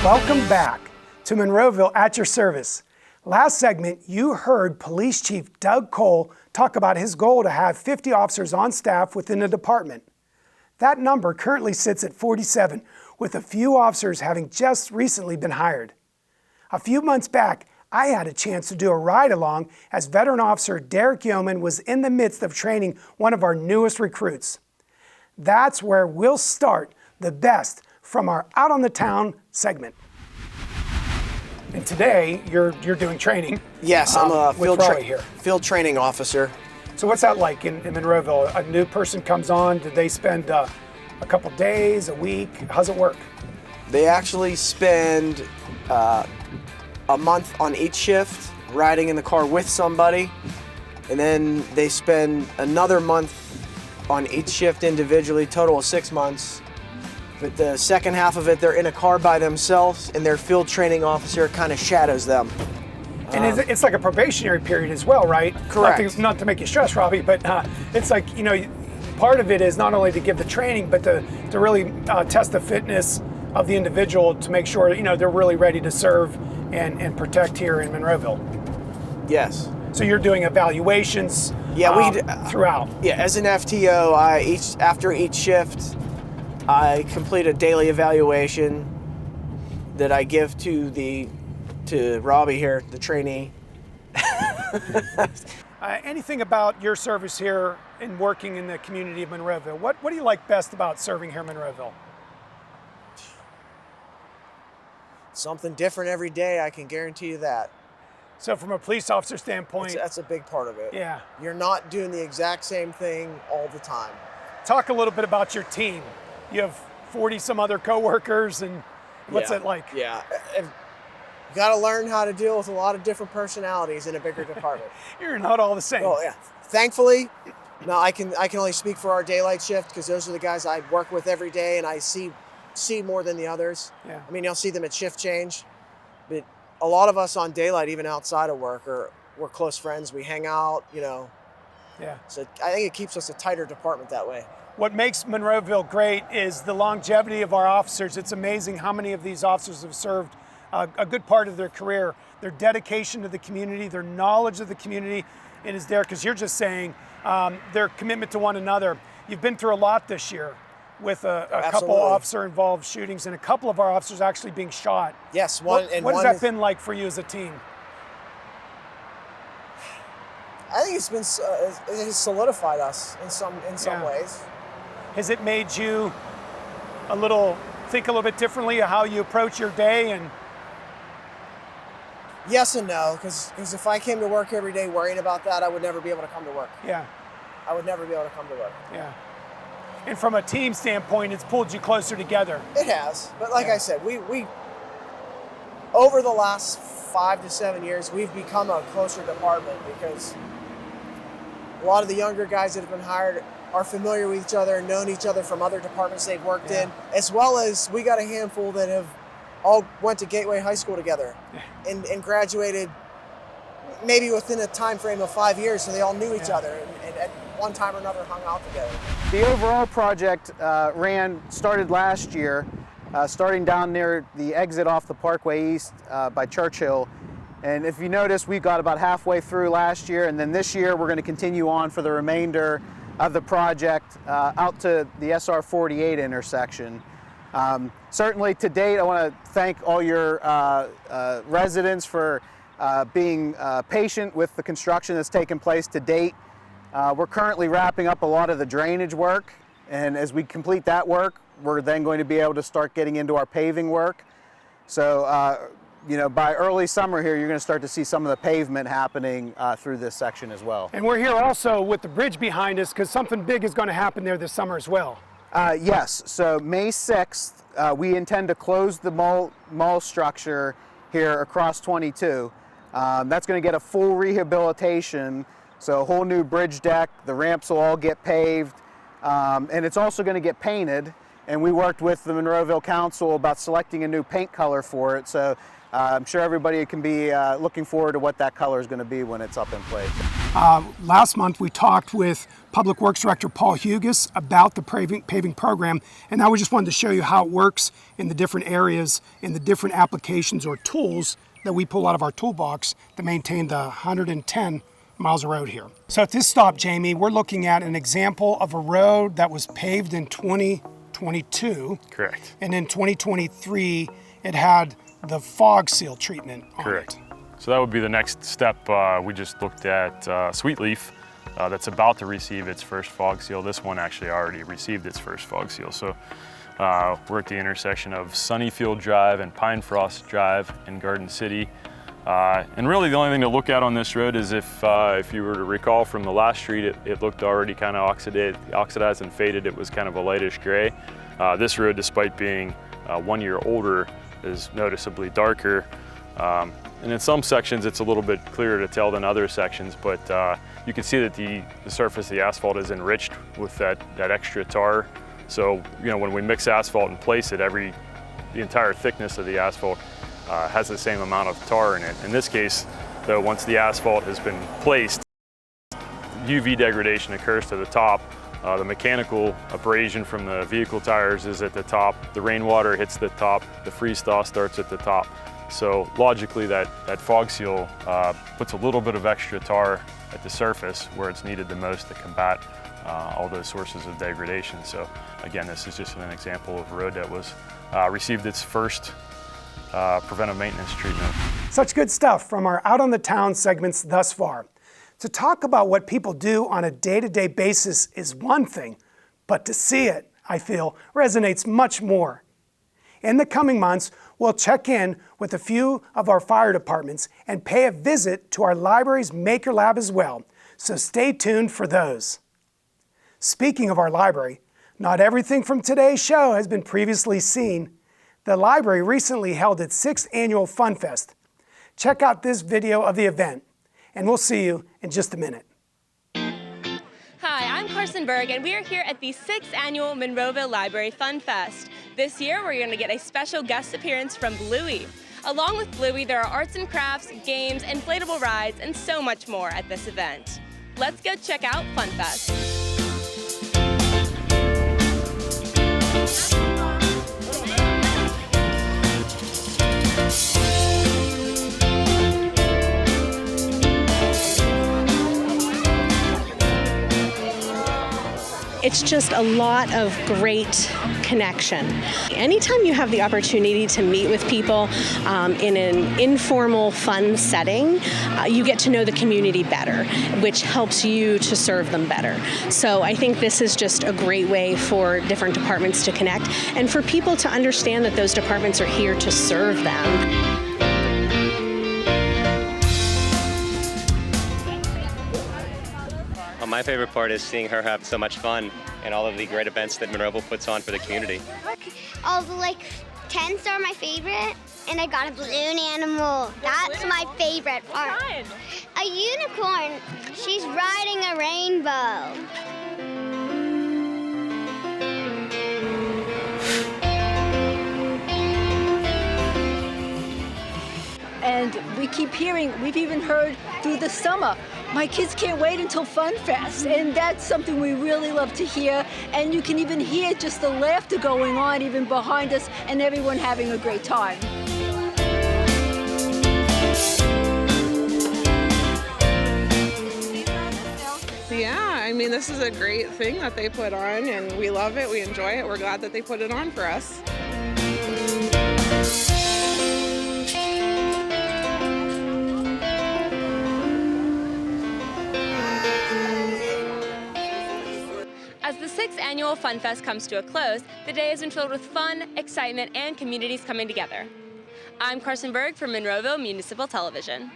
Welcome back to Monroeville at your service. Last segment, you heard Police Chief Doug Cole talk about his goal to have 50 officers on staff within the department. That number currently sits at 47, with a few officers having just recently been hired. A few months back, I had a chance to do a ride-along as veteran officer Derek Yeoman was in the midst of training one of our newest recruits. That's where we'll start the best from our Out on the Town segment. And today, you're doing training. Yes, I'm a field training officer. So what's that like in Monroeville? A new person comes on, do they spend a couple days, a week? How's it work? They actually spend a month on each shift, riding in the car with somebody, and then they spend another month on each shift individually, total of 6 months. But the second half of it, they're in a car by themselves, and their field training officer kind of shadows them. And it's like a probationary period as well, right? Correct. Not to make you stress, Robbie, but it's like, part of it is not only to give the training, but to really test the fitness of the individual to make sure, they're really ready to serve and protect here in Monroeville. Yes. So you're doing evaluations throughout. Yeah, as an FTO, after each shift, I complete a daily evaluation that I give to Robbie here, the trainee. Anything about your service here and working in the community of Monroeville? What do you like best about serving here in Monroeville? Something different every day, I can guarantee you that. So from a police officer standpoint... That's a big part of it. Yeah. You're not doing the exact same thing all the time. Talk a little bit about your team. You have 40 some other coworkers, and what's it like? Yeah. You got to learn how to deal with a lot of different personalities in a bigger department. You're not all the same. Oh yeah. Thankfully, now I can only speak for our daylight shift because those are the guys I work with every day, and I see more than the others. Yeah. I mean, you'll see them at shift change, but a lot of us on daylight, even outside of work, we're close friends. We hang out, Yeah. So I think it keeps us a tighter department that way. What makes Monroeville great is the longevity of our officers. It's amazing how many of these officers have served a good part of their career. Their dedication to the community, their knowledge of the community, it is there because you're just saying their commitment to one another. You've been through a lot this year with a couple officer-involved shootings and a couple of our officers actually being shot. Yes, what has that been like for you as a team? I think it has solidified us in some ways. Has it made you think a little bit differently of how you approach your day? And yes and no, because if I came to work every day worrying about that, I would never be able to come to work. Yeah. I would never be able to come to work. Yeah. And from a team standpoint, it's pulled you closer together. It has, but like I said, we over the last 5 to 7 years, we've become a closer department because a lot of the younger guys that have been hired are familiar with each other and known each other from other departments they've worked in, as well as we got a handful that have all went to Gateway High School together and graduated maybe within a time frame of 5 years, so they all knew each other and at one time or another hung out together. The overall project started last year, starting down near the exit off the Parkway East by Churchill. And if you notice, we got about halfway through last year, and then this year we're going to continue on for the remainder of the project out to the SR 48 intersection. Certainly to date, I want to thank all your residents for being patient with the construction that's taken place to date. We're currently wrapping up a lot of the drainage work, and as we complete that work, we're then going to be able to start getting into our paving work. So, by early summer here, you're going to start to see some of the pavement happening through this section as well. And we're here also with the bridge behind us because something big is going to happen there this summer as well. Yes, so May 6th, we intend to close the mall structure here across 22. That's going to get a full rehabilitation, so a whole new bridge deck, the ramps will all get paved, and it's also going to get painted. And we worked with the Monroeville Council about selecting a new paint color for it, so I'm sure everybody can be looking forward to what that color is going to be when it's up in place. Last month we talked with Public Works Director Paul Hugas about the paving program, and now we just wanted to show you how it works in the different areas, in the different applications or tools that we pull out of our toolbox to maintain the 110 miles of road here. So at this stop, Jamie, we're looking at an example of a road that was paved in 2022. Correct. And in 2023, it had the fog seal treatment on Correct. it. So that would be the next step. We just looked at Sweetleaf that's about to receive its first fog seal. This one actually already received its first fog seal. So we're at the intersection of Sunnyfield Drive and Pine Frost Drive in Garden City. And really the only thing to look at on this road is if you were to recall from the last street, it looked already kind of oxidized and faded. It was kind of a lightish gray. This road, despite being 1 year older, is noticeably darker. And in some sections, it's a little bit clearer to tell than other sections, but you can see that the surface of the asphalt is enriched with that extra tar. So, you know, when we mix asphalt and place it, the entire thickness of the asphalt has the same amount of tar in it. In this case, though, once the asphalt has been placed, UV degradation occurs to the top. The mechanical abrasion from the vehicle tires is at the top. The rainwater hits the top. The freeze thaw starts at the top. So logically, that fog seal puts a little bit of extra tar at the surface where it's needed the most to combat all those sources of degradation. So again, this is just an example of a road that was received its first preventive maintenance treatment. Such good stuff from our Out on the Town segments thus far. To talk about what people do on a day-to-day basis is one thing, but to see it, I feel, resonates much more. In the coming months, we'll check in with a few of our fire departments and pay a visit to our library's Maker Lab as well, so stay tuned for those. Speaking of our library, not everything from today's show has been previously seen. The library recently held its 6th annual Fun Fest. Check out this video of the event, and we'll see you in just a minute. Hi, I'm Carson Berg, and we are here at the 6th annual Monroeville Library Fun Fest. This year, we're going to get a special guest appearance from Bluey. Along with Bluey, there are arts and crafts, games, inflatable rides, and so much more at this event. Let's go check out Fun Fest. It's just a lot of great connection. Anytime you have the opportunity to meet with people in an informal, fun setting, you get to know the community better, which helps you to serve them better. So I think this is just a great way for different departments to connect and for people to understand that those departments are here to serve them. My favorite part is seeing her have so much fun and all of the great events that Monroeville puts on for the community. All the tents are my favorite, and I got a balloon animal. That's my favorite part. A unicorn. She's riding a rainbow. And we keep hearing, we've even heard through the summer, my kids can't wait until Fun Fest. And that's something we really love to hear. And you can even hear just the laughter going on even behind us and everyone having a great time. Yeah, I mean, this is a great thing that they put on, and we love it, we enjoy it, we're glad that they put it on for us. As the 6th annual Fun Fest comes to a close, the day has been filled with fun, excitement, and communities coming together. I'm Carson Berg for Monroeville Municipal Television.